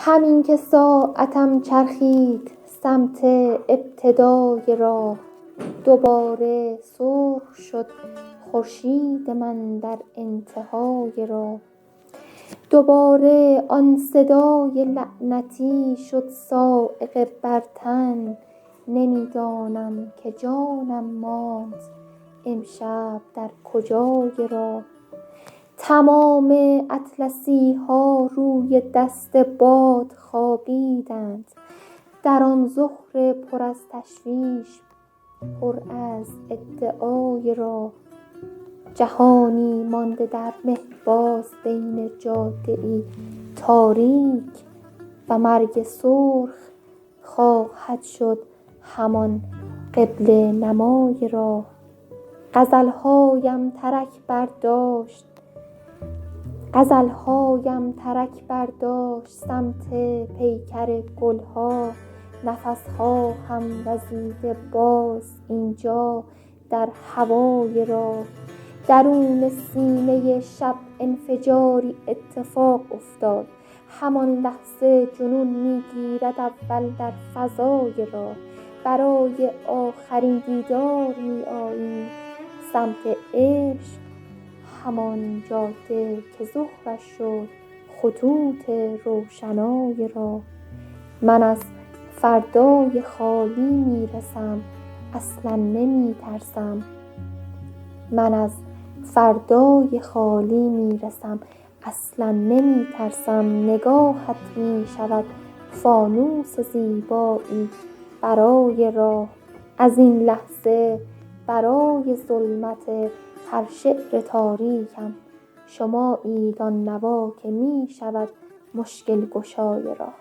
همین که ساعتم چرخید سمت ابتدای راه، دوباره سرخ شد خورشید من در انتهای راه. دوباره آن صدای لعنتی شد صاعقه بر تن، نمیدانم که جانم ماند امشب در کجای راه. تمام اطلسی ها روی دست باد خوابیدند، در آن ظهر پر از تشویش، پر از ادعای راه. جهانی مانده در مه باز بین جاده‌ای تاریک، و مرگ سرخ خواهد شد همان قبله نمای راه. غزلهایم ترک برداشت سمت پیکر گلها، نفسها هم وزیده باز اینجا در هوای راه. درون سینه شب انفجاری اتفاق افتاد، همان لحظه جنون میگیرد اول در فضای راه. برای آخرین دیدار میآییم سمت عشق، همان جاده که ظهرش شد خطوط روشنای راه. من از فردای خالی میرسم اصلا نمیترسم، نگاهت میشود فانوس زیبایی برای راه. از این لحظه برای ظلمت هر شعر تاریکم، شمایید آن نوا که میشود مشکل گشای راه.